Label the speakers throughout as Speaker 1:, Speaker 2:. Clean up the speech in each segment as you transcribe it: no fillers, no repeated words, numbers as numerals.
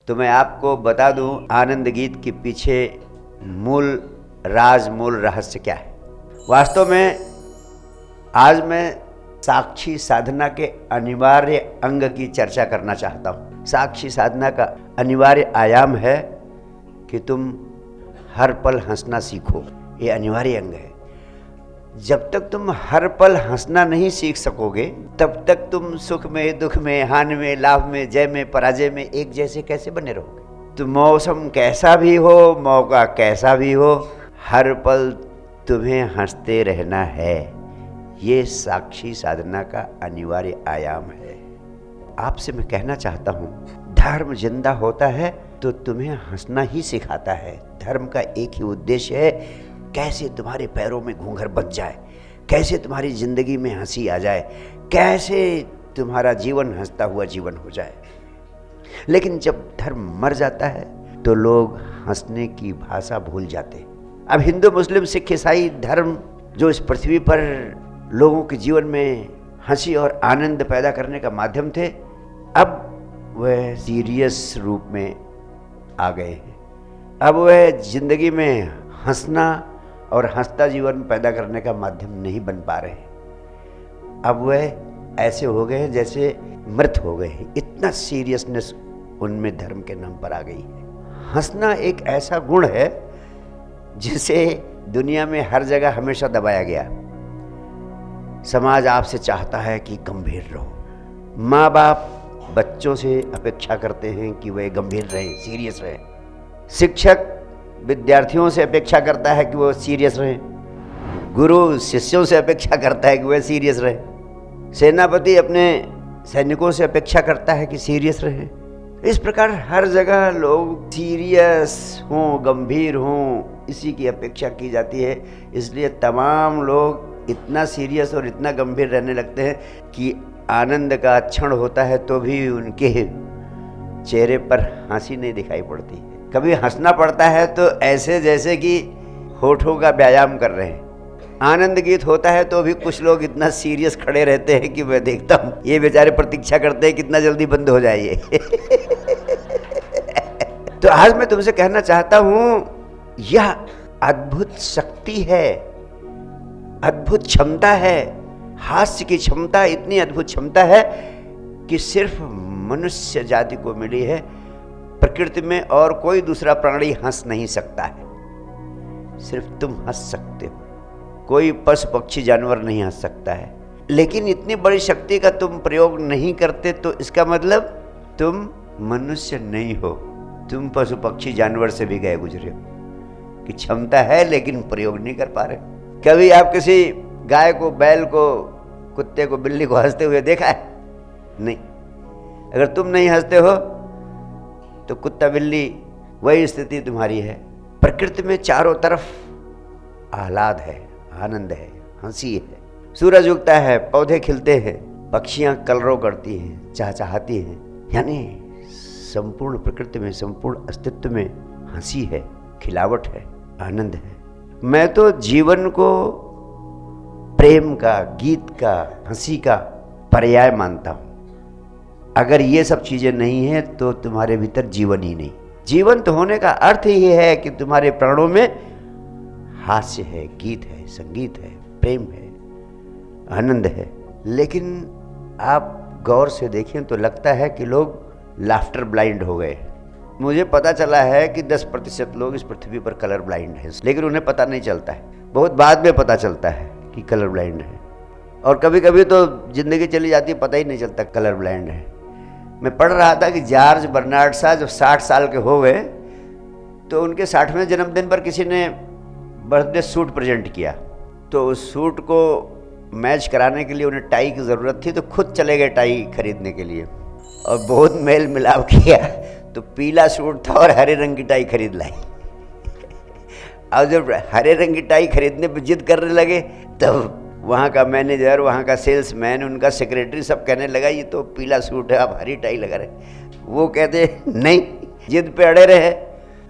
Speaker 1: तो मैं आपको बता दूं आनंद गीत के पीछे मूल राज, मूल रहस्य क्या है। वास्तव में आज मैं साक्षी साधना के अनिवार्य अंग की चर्चा करना चाहता हूं। साक्षी साधना का अनिवार्य आयाम है कि तुम हर पल हंसना सीखो। ये अनिवार्य अंग है। जब तक तुम हर पल हंसना नहीं सीख सकोगे तब तक तुम सुख में, दुख में, हानि में, लाभ में, जय में, पराजय में एक जैसे कैसे बने रहोगे। तो मौसम कैसा भी हो, मौका कैसा भी हो, हर पल तुम्हें हंसते रहना है। ये साक्षी साधना का अनिवार्य आयाम है। आपसे मैं कहना चाहता हूँ, धर्म जिंदा होता है तो तुम्हें हंसना ही सिखाता है। धर्म का एक ही उद्देश्य है, कैसे तुम्हारे पैरों में घूंघर बच जाए, कैसे तुम्हारी जिंदगी में हंसी आ जाए, कैसे तुम्हारा जीवन हंसता हुआ जीवन हो जाए। लेकिन जब धर्म मर जाता है तो लोग हंसने की भाषा भूल जाते। अब हिंदू, मुस्लिम, सिख, ईसाई धर्म जो इस पृथ्वी पर लोगों के जीवन में हंसी और आनंद पैदा करने का माध्यम थे, अब वह सीरियस रूप में आ गए हैं। अब वह जिंदगी में हंसना और हंसता जीवन पैदा करने का माध्यम नहीं बन पा रहे हैं। अब वह ऐसे हो गए हैं जैसे मृत हो गए हैं। इतना सीरियसनेस उनमें धर्म के नाम पर आ गई है। हंसना एक ऐसा गुण है जिसे दुनिया में हर जगह हमेशा दबाया गया। समाज आपसे चाहता है कि गंभीर रहो। माँ बाप बच्चों से अपेक्षा करते हैं कि वे गंभीर रहें, सीरियस रहें। शिक्षक विद्यार्थियों से अपेक्षा करता है कि वो सीरियस रहें। गुरु शिष्यों से अपेक्षा करता है कि वह सीरियस रहे। सेनापति अपने सैनिकों से अपेक्षा करता है कि सीरियस रहे। इस प्रकार हर जगह लोग सीरियस हों, गंभीर हों, इसी की अपेक्षा की जाती है। इसलिए तमाम लोग इतना सीरियस और इतना गंभीर रहने लगते हैं कि आनंद का क्षण होता है तो भी उनके चेहरे पर हंसी नहीं दिखाई पड़ती। कभी हंसना पड़ता है तो ऐसे जैसे कि होठों का व्यायाम कर रहे हैं। आनंद गीत होता है तो भी कुछ लोग इतना सीरियस खड़े रहते हैं कि मैं देखता हूँ ये बेचारे प्रतीक्षा करते हैं कितना जल्दी बंद हो जाए ये। तो आज मैं तुमसे कहना चाहता हूँ, यह अद्भुत शक्ति है, अद्भुत क्षमता है। हास्य की क्षमता इतनी अद्भुत क्षमता है कि सिर्फ मनुष्य जाति को मिली है। प्रकृति में और कोई दूसरा प्राणी हंस नहीं सकता है, सिर्फ तुम हंस सकते हो। कोई पशु पक्षी जानवर नहीं हंस सकता है। लेकिन इतनी बड़ी शक्ति का तुम प्रयोग नहीं करते तो इसका मतलब तुम मनुष्य नहीं हो, तुम पशु पक्षी जानवर से भी गए गुजरे हो कि क्षमता है लेकिन प्रयोग नहीं कर पा रहे। कभी आप किसी गाय को, बैल को, कुत्ते को, बिल्ली को हंसते हुए देखा है? नहीं। अगर तुम नहीं हंसते हो तो कुत्ता, बिल्ली, वही स्थिति तुम्हारी है। प्रकृति में चारों तरफ आह्लाद है, आनंद है, हंसी है। सूरज उगता है, पौधे खिलते हैं, पक्षियां कलरव करती हैं, चहचहाती हैं। यानी संपूर्ण प्रकृति में, संपूर्ण अस्तित्व में हंसी है, खिलावट है, आनंद है। मैं तो जीवन को प्रेम का, गीत का, हंसी का पर्याय मानता हूं। अगर ये सब चीजें नहीं है तो तुम्हारे भीतर जीवन ही नहीं। जीवंत होने का अर्थ ही है कि तुम्हारे प्राणों में हास्य है, गीत है, संगीत है, प्रेम है, आनंद है। लेकिन आप गौर से देखें तो लगता है कि लोग लाफ्टर ब्लाइंड हो गए। मुझे पता चला है कि 10% लोग इस पृथ्वी पर कलर ब्लाइंड हैं, लेकिन उन्हें पता नहीं चलता है। बहुत बाद में पता चलता है कि कलर ब्लाइंड है। और कभी कभी तो जिंदगी चली जाती है, पता ही नहीं चलता कलर ब्लाइंड है। मैं पढ़ रहा था कि जॉर्ज बर्नार्ड शाह जब 60 साल के हो गए तो उनके 60वें जन्मदिन पर किसी ने बर्थडे सूट प्रेजेंट किया। तो उस सूट को मैच कराने के लिए उन्हें टाई की ज़रूरत थी, तो खुद चले गए टाई खरीदने के लिए और बहुत मेल मिलाप किया तो पीला सूट था और हरे रंग की टाई खरीद लाई। और जब हरे रंग की टाई खरीदने पर जिद करने लगे तब वहाँ का मैनेजर, वहाँ का सेल्समैन, उनका सेक्रेटरी सब कहने लगा ये तो पीला सूट है, आप हरी टाई लगा रहे। वो कहते नहीं, जिद पे अड़े रहे।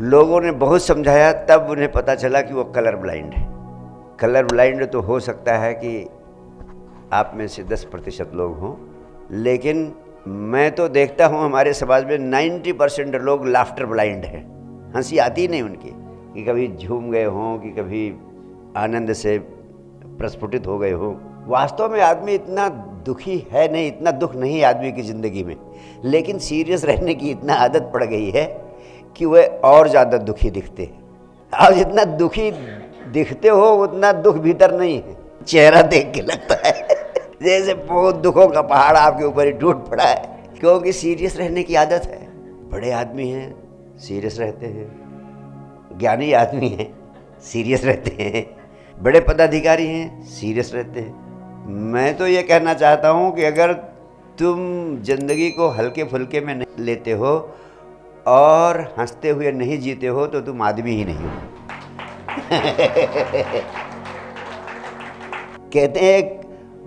Speaker 1: लोगों ने बहुत समझाया, तब उन्हें पता चला कि वो कलर ब्लाइंड है। कलर ब्लाइंड तो हो सकता है कि आप में से 10% लोग हों, लेकिन मैं तो देखता हूँ हमारे समाज में 90% लोग लाफ्टर ब्लाइंड हैं, हंसी आती ही नहीं उनकी, कि कभी झूम गए हों, कि कभी आनंद से प्रस्फुटित हो गए हों। वास्तव में आदमी इतना दुखी है नहीं, इतना दुख नहीं आदमी की ज़िंदगी में, लेकिन सीरियस रहने की इतना आदत पड़ गई है कि वह और ज़्यादा दुखी दिखते हैं। आप जितना दुखी दिखते हो उतना दुख भीतर नहीं है, चेहरा देख के लगता है जैसे बहुत दुखों का पहाड़ आपके ऊपर ही टूट पड़ा है, क्योंकि सीरियस रहने की आदत है। बड़े आदमी हैं सीरियस रहते हैं, ज्ञानी आदमी हैं सीरियस रहते हैं, बड़े पदाधिकारी हैं सीरियस रहते हैं। मैं तो ये कहना चाहता हूँ कि अगर तुम जिंदगी को हल्के फुल्के में नहीं लेते हो और हंसते हुए नहीं जीते हो तो तुम आदमी ही नहीं हो। कहते हैं एक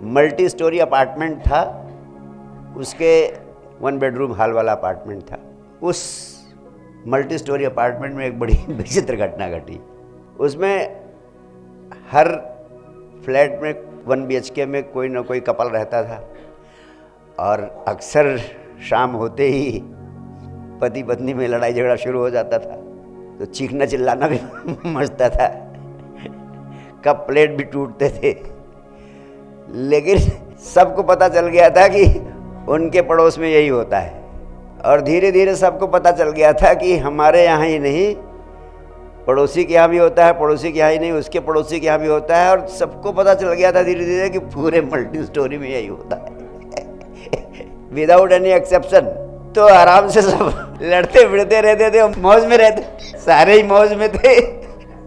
Speaker 1: मल्टी स्टोरी अपार्टमेंट था, उसके 1 बेडरूम हॉल वाला अपार्टमेंट था। उस मल्टी स्टोरी अपार्टमेंट में एक बड़ी विचित्र घटना घटी। उसमें हर फ्लैट में 1 BHK में कोई ना कोई कपल रहता था, और अक्सर शाम होते ही पति पत्नी में लड़ाई झगड़ा शुरू हो जाता था, तो चीखना चिल्लाना भी मचता था, कप प्लेट भी टूटते थे। लेकिन सबको पता चल गया था कि उनके पड़ोस में यही होता है, और धीरे धीरे सबको पता चल गया था कि हमारे यहाँ ही नहीं, पड़ोसी के यहाँ भी होता है, पड़ोसी के यहाँ ही नहीं उसके पड़ोसी के यहाँ भी होता है, और सबको पता चल गया था धीरे धीरे कि पूरे मल्टी स्टोरी में यही होता है विदाउट एनी एक्सेप्शन। तो आराम से सब लड़ते भिड़ते रहते थे, मौज में रहते, सारे ही मौज में थे,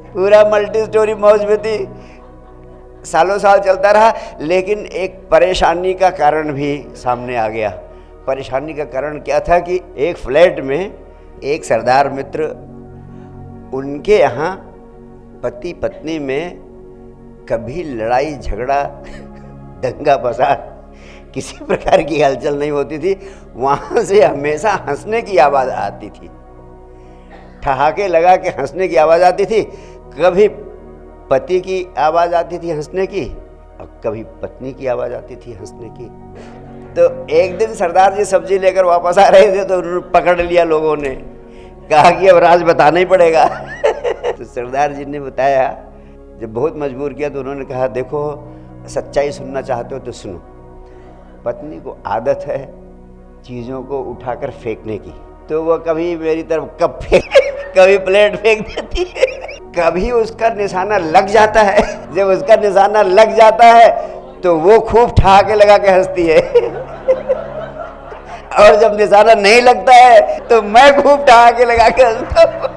Speaker 1: पूरा मल्टी स्टोरी मौज में थी। सालों साल चलता रहा, लेकिन एक परेशानी का कारण भी सामने आ गया। परेशानी का कारण क्या था कि एक फ्लैट में एक सरदार मित्र, उनके यहाँ पति पत्नी में कभी लड़ाई झगड़ा दंगा फसाद किसी प्रकार की हलचल नहीं होती थी। वहाँ से हमेशा हंसने की आवाज़ आती थी, ठहाके लगा के हंसने की आवाज़ आती थी। कभी पति की आवाज़ आती थी हंसने की, और कभी पत्नी की आवाज़ आती थी हंसने की। तो एक दिन सरदार जी सब्जी लेकर वापस आ रहे थे, तो उन्होंने पकड़ लिया लोगों ने, कहा कि अब राज बताना ही पड़ेगा तो सरदार जी ने बताया, जब बहुत मजबूर किया तो उन्होंने कहा, देखो सच्चाई सुनना चाहते हो तो सुनो, पत्नी को आदत है चीज़ों को उठाकर फेंकने की, तो वो कभी मेरी तरफ कप फेंक कभी प्लेट फेंक देती है, कभी उसका निशाना लग जाता है। जब उसका निशाना लग जाता है तो वो खूब ठहाके लगा के हंसती है और जब निशाना नहीं लगता है तो मैं खूब ठहाके लगा के हंसता हूँ।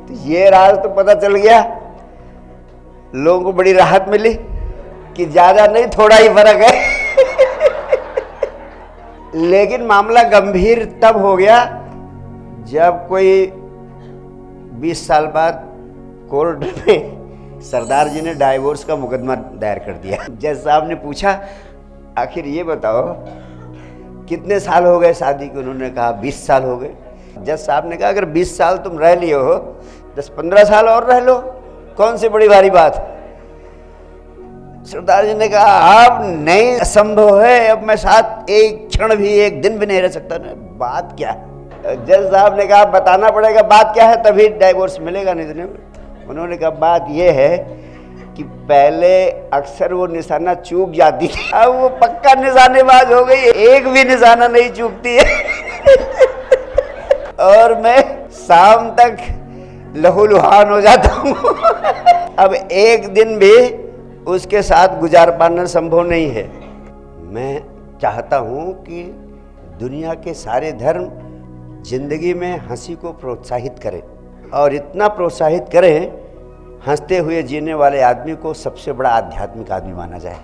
Speaker 1: तो ये राज तो पता चल गया, लोगों को बड़ी राहत मिली कि ज़्यादा नहीं थोड़ा ही फर्क है लेकिन मामला गंभीर तब हो गया जब कोई 20 साल बाद कोर्ट में सरदार जी ने डाइवोर्स का मुकदमा दायर कर दिया। जज साहब ने पूछा, आखिर ये बताओ कितने साल हो गए शादी के? उन्होंने कहा 20 साल हो गए। जज साहब ने कहा, अगर 20 साल तुम रह लिए हो, 10-15 साल और रह लो, कौन सी बड़ी भारी बात। सरदार जी ने कहा, अब नहीं संभव है, अब मैं साथ एक क्षण भी, एक दिन भी नहीं रह सकता ना। बात क्या है? जज साहब ने कहा, बताना पड़ेगा बात क्या है, तभी डाइवोर्स मिलेगा, नहीं तो नहीं। उन्होंने कहा, बात यह है कि पहले अक्सर वो निशाना चूक जाती थी, अब वो पक्का निशानेबाज हो गई, एक भी निशाना नहीं चूकती है और मैं शाम तक लहूलुहान हो जाता हूँ अब एक दिन भी उसके साथ गुजार पाना संभव नहीं है। मैं चाहता हूँ कि दुनिया के सारे धर्म जिंदगी में हंसी को प्रोत्साहित करें, और इतना प्रोत्साहित करें, हंसते हुए जीने वाले आदमी को सबसे बड़ा आध्यात्मिक आदमी माना जाए।